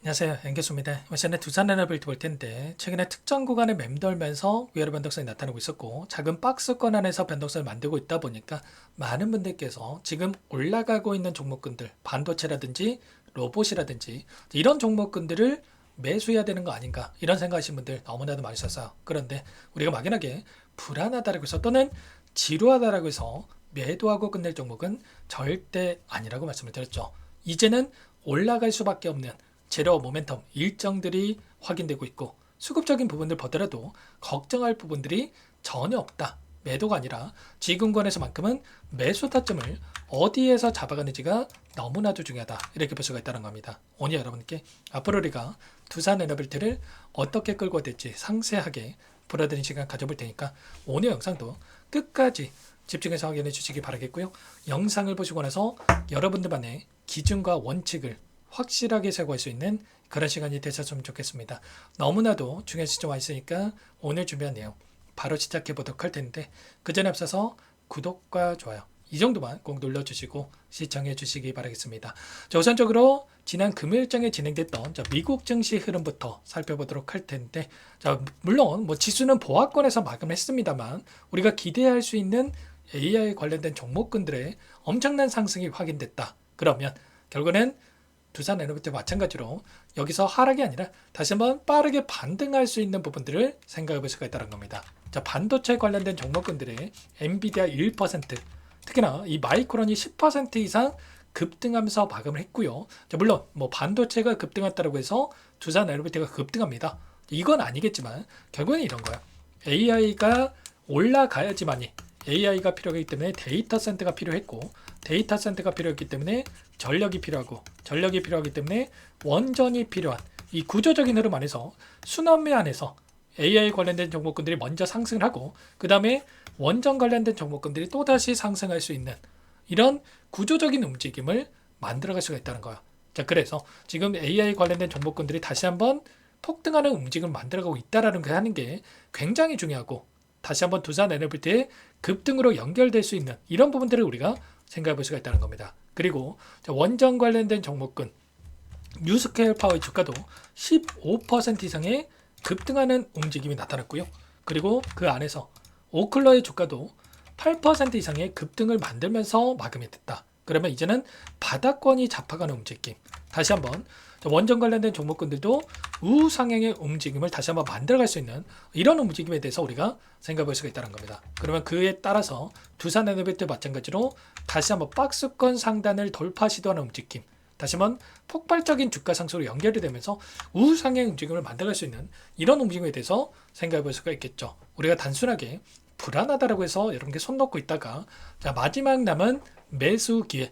안녕하세요. 연결소입니다. 이번 시간에 두산에너비를 볼 텐데 최근에 특정 구간에 맴돌면서 위아래 변동성이 나타나고 있었고 작은 박스권 안에서 변동성을 만들고 있다 보니까 많은 분들께서 지금 올라가고 있는 종목군들 반도체라든지 로봇이라든지 이런 종목군들을 매수해야 되는 거 아닌가 이런 생각하시는 분들 너무나도 많으셨어요. 그런데 우리가 막연하게 불안하다라고 해서 또는 지루하다라고 해서 매도하고 끝낼 종목은 절대 아니라고 말씀을 드렸죠. 이제는 올라갈 수밖에 없는 재료 모멘텀 일정들이 확인되고 있고 수급적인 부분들 보더라도 걱정할 부분들이 전혀 없다. 매도가 아니라 지금권에서만큼은 매수 타점을 어디에서 잡아가는지가 너무나도 중요하다. 이렇게 볼 수가 있다는 겁니다. 오늘 여러분께 앞으로 우리가 두산 에너빌트를 어떻게 끌고 될지 상세하게 보여드리는 시간 가져볼 테니까 오늘 영상도 끝까지 집중해서 확인해 주시기 바라겠고요. 영상을 보시고 나서 여러분들만의 기준과 원칙을 확실하게 세고할 수 있는 그런 시간이 되셨으면 좋겠습니다. 너무나도 중요한 시점 와 있으니까 오늘 준비한 내용 바로 시작해 보도록 할 텐데 그 전에 앞서서 구독과 좋아요 이 정도만 꼭 눌러주시고 시청해 주시기 바라겠습니다. 자, 우선적으로 지난 금요일장에 진행됐던 미국 증시 흐름부터 살펴보도록 할 텐데 자, 물론 지수는 보합권에서 마감했습니다만 우리가 기대할 수 있는 AI 관련된 종목군들의 엄청난 상승이 확인됐다. 그러면 결국은 두산 에너비트 마찬가지로 여기서 하락이 아니라 다시 한번 빠르게 반등할 수 있는 부분들을 생각해 볼 수가 있다는 겁니다. 자, 반도체 관련된 종목군들의 엔비디아 1%, 특히나 이 마이크론이 10% 이상 급등하면서 마감을 했고요. 자, 물론 반도체가 급등했다고 해서 두산 에너비트가 급등합니다. 이건 아니겠지만 결국은 이런 거야. AI가 올라가야지만이 AI가 필요하기 때문에 데이터 센터가 필요했고 데이터 센터가 필요했기 때문에 전력이 필요하고 전력이 필요하기 때문에 원전이 필요한 이 구조적인 흐름 안에서 순환매 안에서 AI 관련된 종목군들이 먼저 상승을 하고 그 다음에 원전 관련된 종목군들이 또다시 상승할 수 있는 이런 구조적인 움직임을 만들어갈 수가 있다는 거야. 자, 그래서 지금 AI 관련된 종목군들이 다시 한번 폭등하는 움직임을 만들어가고 있다는 게 하는 게 굉장히 중요하고 다시 한번 두산 에너비트의 급등으로 연결될 수 있는 이런 부분들을 우리가 생각해 볼 수가 있다는 겁니다. 그리고 원전 관련된 종목군 뉴스케일 파워의 주가도 15% 이상의 급등하는 움직임이 나타났고요. 그리고 그 안에서 오클러의 주가도 8% 이상의 급등을 만들면서 마감이 됐다. 그러면 이제는 바닥권이 잡아가는 움직임. 다시 한번 원전 관련된 종목군들도 우상향의 움직임을 다시 한번 만들어갈 수 있는 이런 움직임에 대해서 우리가 생각해 볼 수가 있다는 겁니다. 그러면 그에 따라서 두산 에너비트 마찬가지로 다시 한번 박스권 상단을 돌파 시도하는 움직임, 다시 한번 폭발적인 주가 상승으로 연결이 되면서 우상향 움직임을 만들어갈 수 있는 이런 움직임에 대해서 생각해 볼 수가 있겠죠. 우리가 단순하게 불안하다라고 해서 여러분께 손 놓고 있다가 자, 마지막 남은 매수 기회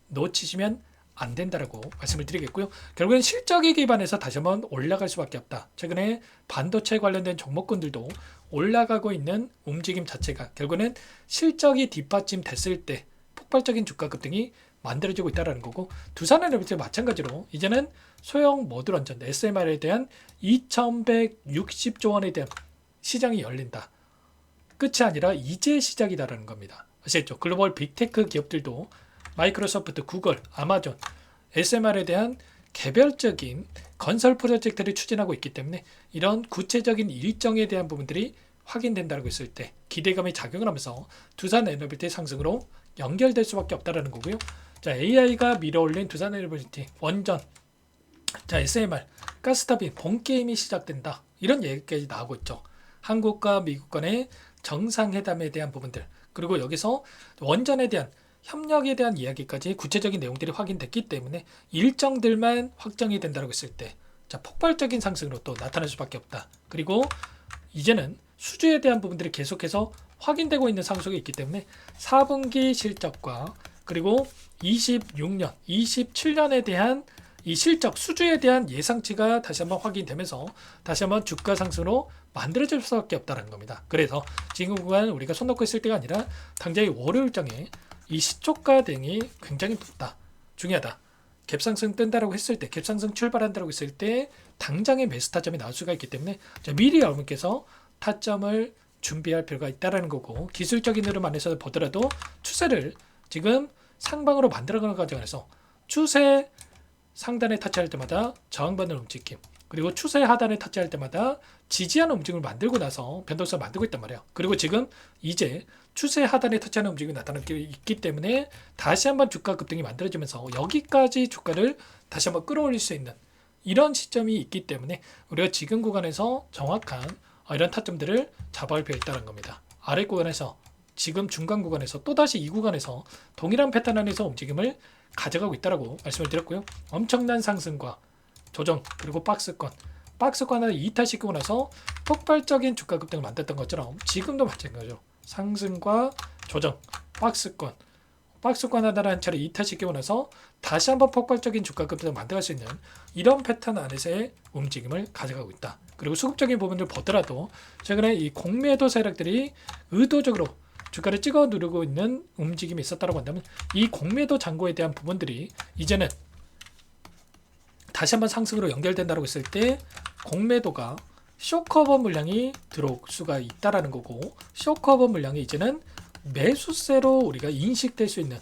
놓치시면 안 된다라고 말씀을 드리겠고요. 결국엔 실적에 기반해서 다시 한번 올라갈 수밖에 없다. 최근에 반도체 관련된 종목군들도 올라가고 있는 움직임 자체가 결국에는 실적이 뒷받침 됐을 때 폭발적인 주가 급등이 만들어지고 있다는 거고 두산에너비트 마찬가지로 이제는 소형 모듈 원전 SMR에 대한 2,160조 원에 대한 시장이 열린다. 끝이 아니라 이제 시작이다라는 겁니다. 아시겠죠? 글로벌 빅테크 기업들도 마이크로소프트, 구글, 아마존, SMR에 대한 개별적인 건설 프로젝트를 추진하고 있기 때문에 이런 구체적인 일정에 대한 부분들이 확인된다고 했을 때 기대감이 작용을 하면서 두산 에너비티의 상승으로 연결될 수밖에 없다는 거고요. 자, AI가 밀어올린 두산 에너비티 원전, 자, SMR, 가스터빈 본게임이 시작된다. 이런 얘기까지 나오고 있죠. 한국과 미국 간의 정상회담에 대한 부분들 그리고 여기서 원전에 대한 협력에 대한 이야기까지 구체적인 내용들이 확인됐기 때문에 일정들만 확정이 된다고 했을 때 자, 폭발적인 상승으로 또 나타날 수밖에 없다. 그리고 이제는 수주에 대한 부분들이 계속해서 확인되고 있는 상승이 있기 때문에 4분기 실적과 그리고 26년, 27년에 대한 이 실적, 수주에 대한 예상치가 다시 한번 확인되면서 다시 한번 주가 상승으로 만들어질 수밖에 없다는 겁니다. 그래서 지금 구간 우리가 손 놓고 있을 때가 아니라 당장의 월요일장에 이 시초가 등이 굉장히 높다. 중요하다. 갭상승 뜬다라고 했을 때, 갭상승 출발한다고 했을 때 당장의 매수 타점이 나올 수가 있기 때문에 미리 여러분께서 타점을 준비할 필요가 있다는 거고 기술적인 흐름 안에서 보더라도 추세를 지금 상방으로 만들어가는 과정에서 추세 상단에 터치할 때마다 저항받는 움직임, 그리고 추세 하단에 터치할 때마다 지지하는 움직임을 만들고 나서 변동성을 만들고 있단 말이에요. 그리고 지금 이제 추세 하단에 터치하는 움직임이 나타나고 있기 때문에 다시 한번 주가 급등이 만들어지면서 여기까지 주가를 다시 한번 끌어올릴 수 있는 이런 시점이 있기 때문에 우리가 지금 구간에서 정확한 이런 타점들을 잡아올 필요가 있다는 겁니다. 아래 구간에서 지금 중간 구간에서 또다시 이 구간에서 동일한 패턴 안에서 움직임을 가져가고 있다고 말씀을 드렸고요. 엄청난 상승과 조정, 그리고 박스권을 이탈시키고 나서 폭발적인 주가 급등을 만들었던 것처럼 지금도 마찬가지죠. 상승과 조정, 박스권 하나를 한 차례 이탈시키고 나서 다시 한번 폭발적인 주가 급등을 만들어갈 수 있는 이런 패턴 안에서의 움직임을 가져가고 있다. 그리고 수급적인 부분을 보더라도 최근에 이 공매도 세력들이 의도적으로 주가를 찍어 누르고 있는 움직임이 있었다고 한다면 이 공매도 잔고에 대한 부분들이 이제는 다시 한번 상승으로 연결된다고 했을 때 공매도가 쇼커버 물량이 들어올 수가 있다라는 거고, 쇼커버 물량이 이제는 매수세로 우리가 인식될 수 있는,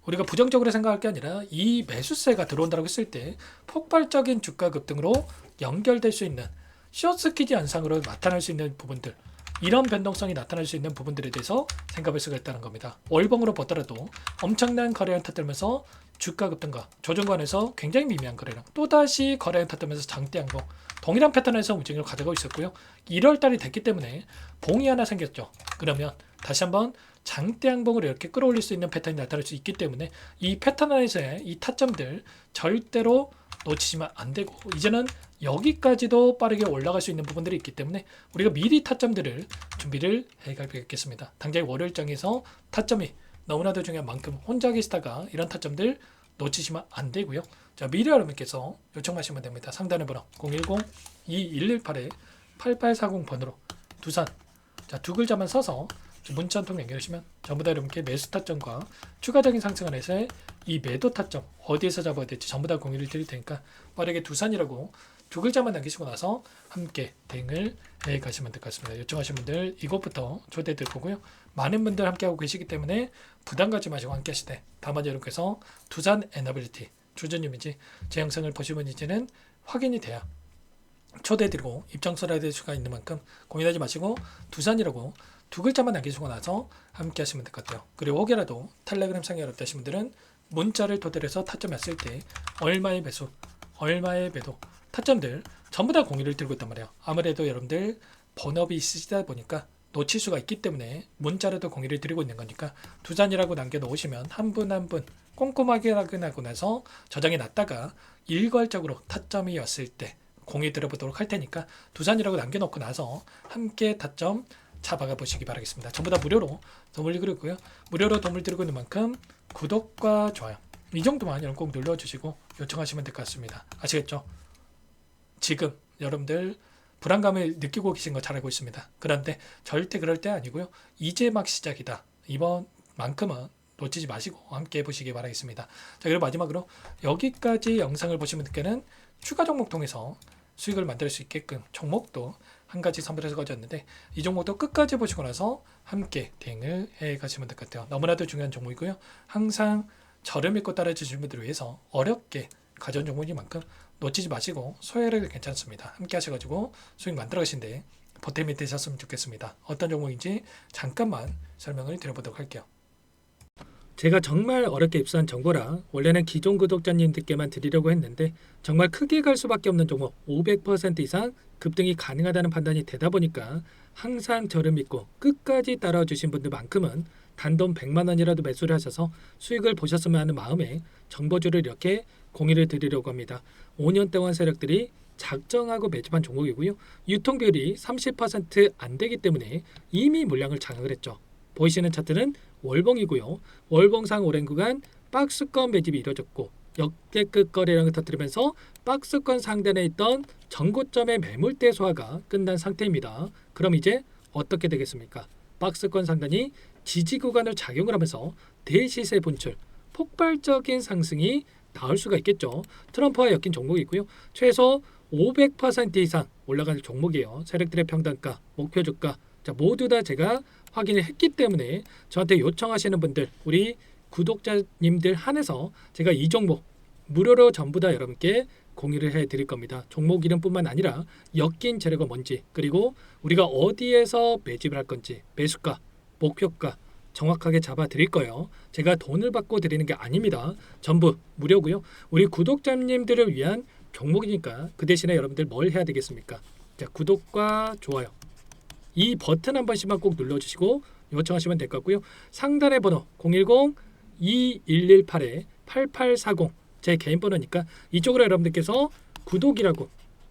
우리가 부정적으로 생각할 게 아니라 이 매수세가 들어온다고 했을 때 폭발적인 주가 급등으로 연결될 수 있는 숏스퀴즈 현상으로 나타날 수 있는 부분들, 이런 변동성이 나타날 수 있는 부분들에 대해서 생각할 수가 있다는 겁니다. 월봉으로 보더라도 엄청난 거래량 터뜨리면서 주가 급등과 조정관에서 굉장히 미미한 거래량, 또다시 거래량 터뜨리면서 장대 양봉, 동일한 패턴에서 움직임을 가져가고 있었고요. 1월달이 됐기 때문에 봉이 하나 생겼죠. 그러면 다시 한번 장대 양봉을 이렇게 끌어올릴 수 있는 패턴이 나타날 수 있기 때문에 이 패턴 안에서의 이 타점들 절대로 놓치시면 안 되고, 이제는 여기까지도 빠르게 올라갈 수 있는 부분들이 있기 때문에 우리가 미리 타점들을 준비를 해가겠습니다. 당장 월요일장에서 타점이 너무나도 중요한 만큼 혼자 계시다가 이런 타점들 놓치시면 안 되고요. 자, 미리 여러분께서 요청하시면 됩니다. 상단의 번호 010-2118-8840번으로 두산, 자, 두 글자만 써서 문자 한 통 연결하시면 전부 다 여러분께 매수 타점과 추가적인 상승 안에서의 이 매도 타점 어디에서 잡아야 될지 전부 다 공유를 드릴 테니까 빠르게 두산이라고 두 글자만 남기시고 나서 함께 대응을 해 가시면 될 것 같습니다. 요청하신 분들 이것부터 초대해 드릴 거고요. 많은 분들 함께하고 계시기 때문에 부담 갖지 마시고 함께 하시되, 다만 여러분께서 두산 에너빌리티 주주님인지 제 영상을 보시면 이제는 확인이 돼야 초대해드리고 입장서라 될 수가 있는 만큼 고민하지 마시고 두산이라고 두 글자만 남기시고 나서 함께 하시면 될 것 같아요. 그리고 혹여라도 텔레그램 상에 어렵다 하신 분들은 문자를 토대로 해서 타점 했을 때 얼마의 매수, 얼마의 매도, 타점들 전부 다 공유를 들고 있단 말이에요. 아무래도 여러분들 본업이 있으시다 보니까 놓칠 수가 있기 때문에 문자로도 공유를 드리고 있는 거니까 두산이라고 남겨놓으시면 한 분 한 분 꼼꼼하게 확인하고 나서 저장해 놨다가 일괄적으로 타점이 왔을 때 공유 들어보도록 할 테니까 두산이라고 남겨놓고 나서 함께 타점 잡아가 보시기 바라겠습니다. 전부 다 무료로 도움을 드리고 있고요. 무료로 도움을 드리고 있는 만큼 구독과 좋아요 이 정도만 여러분 꼭 눌러주시고 요청하시면 될 것 같습니다. 아시겠죠? 지금 여러분들 불안감을 느끼고 계신 거 잘 알고 있습니다. 그런데 절대 그럴 때 아니고요. 이제 막 시작이다. 이번만큼은 놓치지 마시고 함께 해보시기 바라겠습니다. 자, 그리고 마지막으로 여기까지 영상을 보시는 분들께는 추가 종목 통해서 수익을 만들 수 있게끔 종목도 한 가지 선별해서 가져왔는데 이 종목도 끝까지 보시고 나서 함께 대응을 해 가시면 될 것 같아요. 너무나도 중요한 종목이고요. 항상 저를 믿고 따라주시는 분들을 위해서 어렵게 가져온 종목이만큼 놓치지 마시고 소외를 괜찮습니다. 함께 하셔가지고 수익 만들어 가신데 보탬이 되셨으면 좋겠습니다. 어떤 종목인지 잠깐만 설명을 드려보도록 할게요. 제가 정말 어렵게 입수한 정보라 원래는 기존 구독자님들께만 드리려고 했는데 정말 크게 갈 수밖에 없는 종목 500% 이상 급등이 가능하다는 판단이 되다 보니까 항상 저를 믿고 끝까지 따라와 주신 분들만큼은 단돈 100만 원이라도 매수를 하셔서 수익을 보셨으면 하는 마음에 정보주를 이렇게 공유를 드리려고 합니다. 5년 동안 세력들이 작정하고 매집한 종목이고요. 유통비율이 30% 안 되기 때문에 이미 물량을 장악을 했죠. 보이시는 차트는 월봉이고요. 월봉상 오랜 구간 박스권 매집이 이루어졌고 역대급 거래량을 터뜨리면서 박스권 상단에 있던 전고점의 매물대 소화가 끝난 상태입니다. 그럼 이제 어떻게 되겠습니까? 박스권 상단이 지지 구간을 작용을 하면서 대시세 분출, 폭발적인 상승이 나올 수가 있겠죠. 트럼프와 엮인 종목이고요. 최소 500% 이상 올라가는 종목이에요. 세력들의 평단가, 목표 주가 자, 모두 다 제가 확인을 했기 때문에 저한테 요청하시는 분들, 우리 구독자님들 한해서 제가 이 종목 무료로 전부 다 여러분께 공유를 해드릴 겁니다. 종목 이름뿐만 아니라 엮인 재료가 뭔지, 그리고 우리가 어디에서 매집을 할 건지, 매수가, 목표가 정확하게 잡아드릴 거예요. 제가 돈을 받고 드리는 게 아닙니다. 전부 무료고요. 우리 구독자님들을 위한 종목이니까 그 대신에 여러분들 뭘 해야 되겠습니까? 자, 구독과 좋아요 이 버튼 한 번씩만 꼭 눌러주시고 요청하시면 될 것 같고요. 상단의 번호 010-2118-8840 제 개인 번호니까 이쪽으로 여러분들께서 구독이라고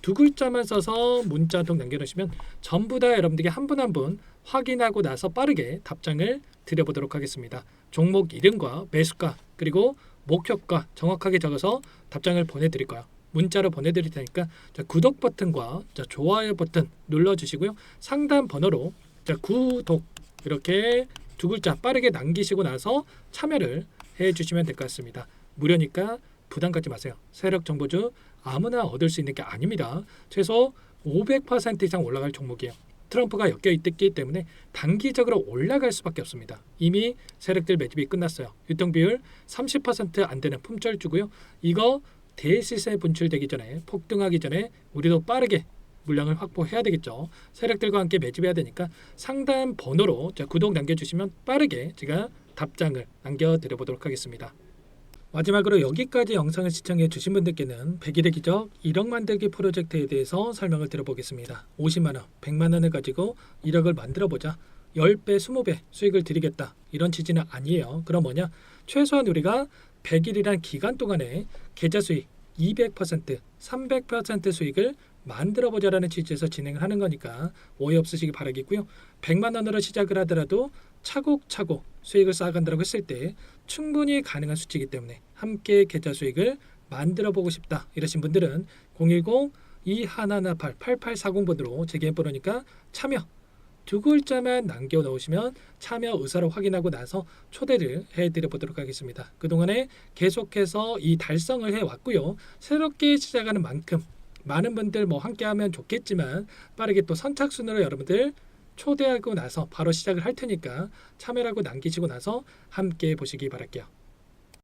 두 글자만 써서 문자 한 통 남겨놓으시면 전부 다 여러분들께 한 분 한 분 확인하고 나서 빠르게 답장을 드려보도록 하겠습니다. 종목 이름과 매수가 그리고 목표가 정확하게 적어서 답장을 보내드릴 거예요. 문자로 보내드릴 테니까 자, 구독 버튼과 자, 좋아요 버튼 눌러주시고요. 상단 번호로 자, 구독 이렇게 두 글자 빠르게 남기시고 나서 참여를 해주시면 될 것 같습니다. 무료니까 부담 갖지 마세요. 세력 정보주 아무나 얻을 수 있는 게 아닙니다. 최소 500% 이상 올라갈 종목이에요. 트럼프가 엮여 있기 때문에 단기적으로 올라갈 수밖에 없습니다. 이미 세력들 매집이 끝났어요. 유통비율 30% 안 되는 품절주고요. 이거 대시세 분출되기 전에 폭등하기 전에 우리도 빠르게 물량을 확보해야 되겠죠. 세력들과 함께 매집해야 되니까 상단 번호로 자, 구독 남겨주시면 빠르게 제가 답장을 남겨드려보도록 하겠습니다. 마지막으로 여기까지 영상을 시청해 주신 분들께는 100일의 기적 1억 만들기 프로젝트에 대해서 설명을 드려보겠습니다. 50만원, 100만원을 가지고 1억을 만들어보자. 10배, 20배 수익을 드리겠다. 이런 취지는 아니에요. 그럼 뭐냐? 최소한 우리가 100일이란 기간 동안에 계좌 수익 200%, 300% 수익을 만들어보자라는 취지에서 진행을 하는 거니까 오해 없으시기 바라겠고요. 100만 원으로 시작을 하더라도 차곡차곡 수익을 쌓아간다고 했을 때 충분히 가능한 수치이기 때문에 함께 계좌 수익을 만들어보고 싶다 이러신 분들은 010-2118-8840번으로 제 개인 번호니까 참여 두 글자만 남겨놓으시면 참여 의사를 확인하고 나서 초대를 해드려보도록 하겠습니다. 그동안에 계속해서 이 달성을 해왔고요. 새롭게 시작하는 만큼 많은 분들 뭐 함께하면 좋겠지만 빠르게 또 선착순으로 여러분들 초대하고 나서 바로 시작을 할 테니까 참여라고 남기시고 나서 함께 보시기 바랄게요.